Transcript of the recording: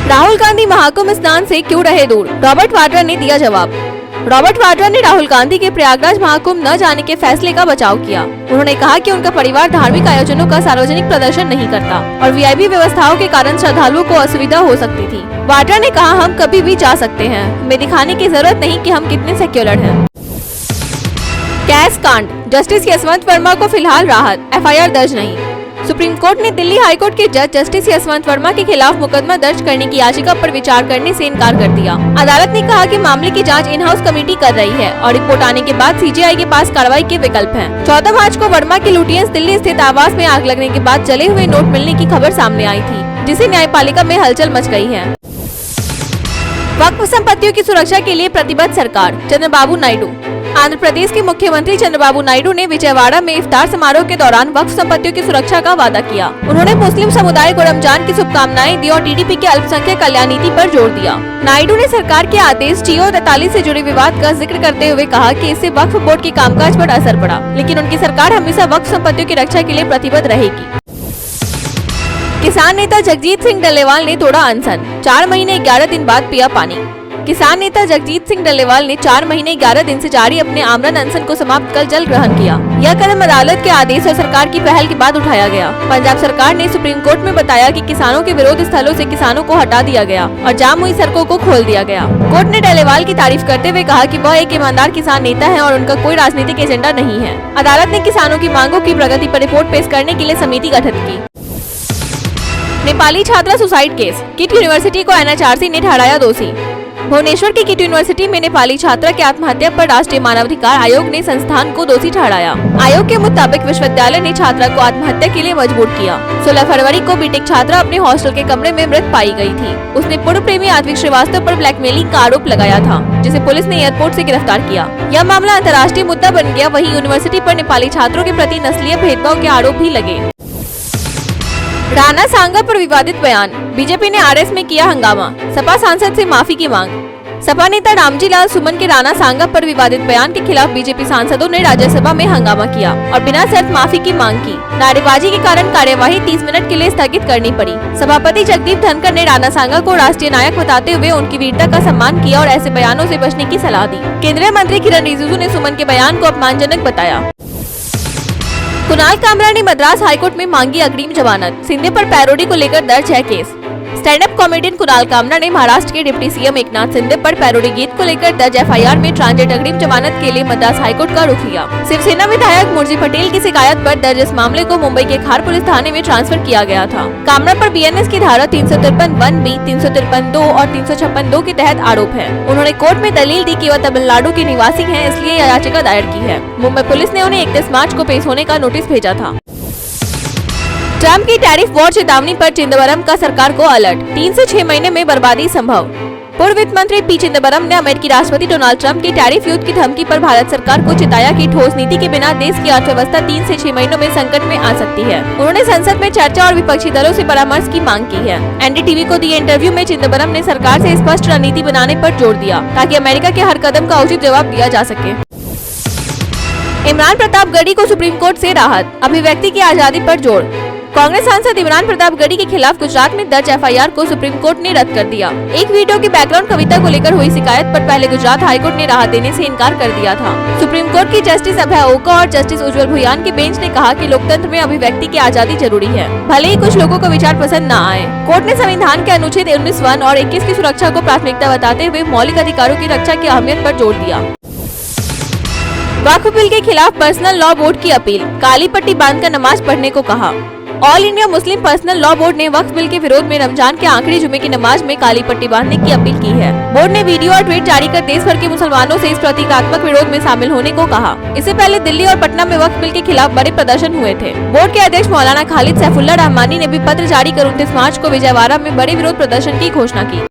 राहुल गांधी महाकुंभ स्नान से क्यों रहे दूर, रॉबर्ट वाड्रा ने दिया जवाब। रॉबर्ट वाड्रा ने राहुल गांधी के प्रयागराज महाकुंभ न जाने के फैसले का बचाव किया। उन्होंने कहा कि उनका परिवार धार्मिक आयोजनों का सार्वजनिक प्रदर्शन नहीं करता और वीआईपी व्यवस्थाओं के कारण श्रद्धालुओं को असुविधा हो सकती थी। वाड्रा ने कहा, हम कभी भी जा सकते हैं, हमें दिखाने की जरूरत नहीं कि हम कितने सेक्युलर हैं। कैश कांड, जस्टिस यशवंत वर्मा को फिलहाल राहत, एफआईआर दर्ज नहीं। सुप्रीम कोर्ट ने दिल्ली हाई कोर्ट के जज जस्टिस यशवंत वर्मा के खिलाफ मुकदमा दर्ज करने की याचिका पर विचार करने से इनकार कर दिया। अदालत ने कहा कि मामले की जांच इन हाउस कमेटी कर रही है और रिपोर्ट आने के बाद सीजेआई के पास कार्रवाई के विकल्प हैं। 14 मार्च को वर्मा के लुटियंस दिल्ली स्थित आवास में आग लगने के बाद जले हुए नोट मिलने की खबर सामने आई थी, जिससे न्यायपालिका में हलचल मच गई है। वक्फ संपत्तियों की सुरक्षा के लिए प्रतिबद्ध सरकार, चंद्रबाबू नायडू। आंध्र प्रदेश के मुख्यमंत्री चंद्रबाबू नायडू ने विजयवाड़ा में इफ्तार समारोह के दौरान वक्फ संपत्तियों की सुरक्षा का वादा किया। उन्होंने मुस्लिम समुदाय को रमजान की शुभकामनाएं दी और टीडीपी के अल्पसंख्यक कल्याण नीति पर जोर दिया। नायडू ने सरकार के आदेश GO 43 से जुड़े विवाद का जिक्र करते हुए कहा कि इससे वक्फ बोर्ड के कामकाज पर असर पड़ा, लेकिन उनकी सरकार हमेशा वक्फ संपत्तियों की रक्षा के लिए प्रतिबद्ध रहेगी। किसान नेता जगजीत सिंह डल्लेवाल ने तोड़ा अनशन, 4 महीने 11 दिन बाद पिया पानी। किसान नेता जगजीत सिंह डल्लेवाल ने 4 महीने 11 दिन से जारी अपने आमरण अनशन को समाप्त कर जल ग्रहण किया। यह कदम अदालत के आदेश और सरकार की पहल के बाद उठाया गया। पंजाब सरकार ने सुप्रीम कोर्ट में बताया कि किसानों के विरोध स्थलों से किसानों को हटा दिया गया और जाम हुई सड़कों को खोल दिया गया। कोर्ट ने डल्लेवाल की तारीफ करते हुए कहा कि वह एक ईमानदार किसान नेता है और उनका कोई राजनीतिक एजेंडा नहीं है। अदालत ने किसानों की मांगों की प्रगति पर रिपोर्ट पेश करने के लिए समिति गठित की। नेपाली छात्रा सुसाइड केस, किट यूनिवर्सिटी को NHRC ने ठहराया दोषी। भुवनेश्वर की किट यूनिवर्सिटी में नेपाली छात्रा की आत्महत्या पर राष्ट्रीय मानवाधिकार आयोग ने संस्थान को दोषी ठहराया। आयोग के मुताबिक विश्वविद्यालय ने छात्रा को आत्महत्या के लिए मजबूर किया। 16 फरवरी को बीटेक छात्रा अपने हॉस्टल के कमरे में मृत पाई गई थी। उसने पूर्व प्रेमी आत्विक श्रीवास्तव पर ब्लैकमेलिंग का आरोप लगाया था, जिसे पुलिस ने एयरपोर्ट से गिरफ्तार किया। यह मामला अंतर्राष्ट्रीय मुद्दा बन गया। वहीं यूनिवर्सिटी पर नेपाली छात्रों के प्रति नस्लीय भेदभाव के आरोप भी लगे। राणा सांगा पर विवादित बयान, बीजेपी ने RS में किया हंगामा, सपा सांसद से माफी की मांग। सपा नेता रामजी लाल सुमन के राणा सांगा पर विवादित बयान के खिलाफ बीजेपी सांसदों ने राज्यसभा में हंगामा किया और बिना शर्त माफी की मांग की। नारेबाजी के कारण कार्यवाही 30 मिनट के लिए स्थगित करनी पड़ी। सभापति जगदीप धनखड़ ने राणा सांगा को राष्ट्रीय नायक बताते हुए उनकी वीरता का सम्मान किया और ऐसे बयानों से बचने की सलाह दी। केंद्रीय मंत्री किरण रिजिजू ने सुमन के बयान को अपमानजनक बताया। कुणाल कामरा ने मद्रास हाईकोर्ट में मांगी अग्रिम जमानत, शिंदे पर पैरोडी को लेकर दर्ज है case. Stand up comedian Kunal Kamra ने महाराष्ट्र के डिप्टी CM एकनाथ शिंदे पर पैरोडी गीत को लेकर दर्ज FIR में ट्रांजिट अग्रिम जमानत के लिए मद्रास हाईकोर्ट का रुख लिया। शिवसेना विधायक मुरजी पटेल की शिकायत पर दर्ज इस मामले को मुंबई के खार पुलिस थाने में ट्रांसफर किया गया था। कामरा पर BNS की धारा 353(1)(b), 353(2) और 356(2) के तहत आरोप है। उन्होंने कोर्ट में दलील दी कि वह तमिलनाडु के निवासी है, इसलिए यह याचिका दायर की है। मुंबई पुलिस ने उन्हें 31 मार्च को पेश होने का नोटिस भेजा था। ट्रम्प की टैरिफ वॉर चेतावनी पर चिदंबरम का सरकार को अलर्ट, 3 से 6 महीने में बर्बादी संभव। पूर्व वित्त मंत्री P चिदंबरम ने अमेरिकी राष्ट्रपति डोनाल्ड ट्रंप की टैरिफ युद्ध की धमकी पर भारत सरकार को चिताया कि ठोस नीति के बिना देश की अर्थव्यवस्था 3 से 6 महीनों में संकट में आ सकती है। उन्होंने संसद में चर्चा और विपक्षी दलों से परामर्श की मांग की है। NDTV को दिए इंटरव्यू में चिदंबरम ने सरकार से स्पष्ट रणनीति बनाने पर जोर दिया, ताकि अमेरिका के हर कदम का उचित जवाब दिया जा सके। इमरान प्रतापगढ़ी को सुप्रीम कोर्ट से राहत, अभिव्यक्ति की आजादी पर जोर। कांग्रेस सांसद इमरान प्रतापगढ़ी के खिलाफ गुजरात में दर्ज FIR को सुप्रीम कोर्ट ने रद्द कर दिया। एक वीडियो की बैकग्राउंड कविता को लेकर हुई शिकायत पर पहले गुजरात हाईकोर्ट ने राहत देने से इनकार कर दिया था। सुप्रीम कोर्ट की जस्टिस अभय ओका और जस्टिस उज्जवल भुयान की बेंच ने कहा कि लोकतंत्र में अभिव्यक्ति की आजादी जरूरी है, भले ही कुछ लोगों को विचार पसंद न आए। कोर्ट ने संविधान के अनुच्छेद 19(1) और 21 की सुरक्षा को प्राथमिकता बताते हुए मौलिक अधिकारों की रक्षा की अहमियत पर जोर दिया। वक्फ बिल के खिलाफ पर्सनल लॉ बोर्ड की अपील, काली पट्टी बांधकर नमाज पढ़ने को कहा। All India Muslim personal law board ने वक्फ बिल के विरोध में रमजान के आखिरी जुमे की नमाज में काली पट्टी बांधने की अपील की है। बोर्ड ने वीडियो और ट्वीट जारी कर देश भर के मुसलमानों से इस प्रतीकात्मक विरोध में शामिल होने को कहा। इससे पहले दिल्ली और पटना में वक्फ बिल के खिलाफ बड़े प्रदर्शन हुए थे। बोर्ड के अध्यक्ष मौलाना खालिद सैफुल्लाह रहमानी ने भी पत्र जारी कर 29 मार्च को विजयवाड़ा में बड़े विरोध प्रदर्शन की घोषणा की।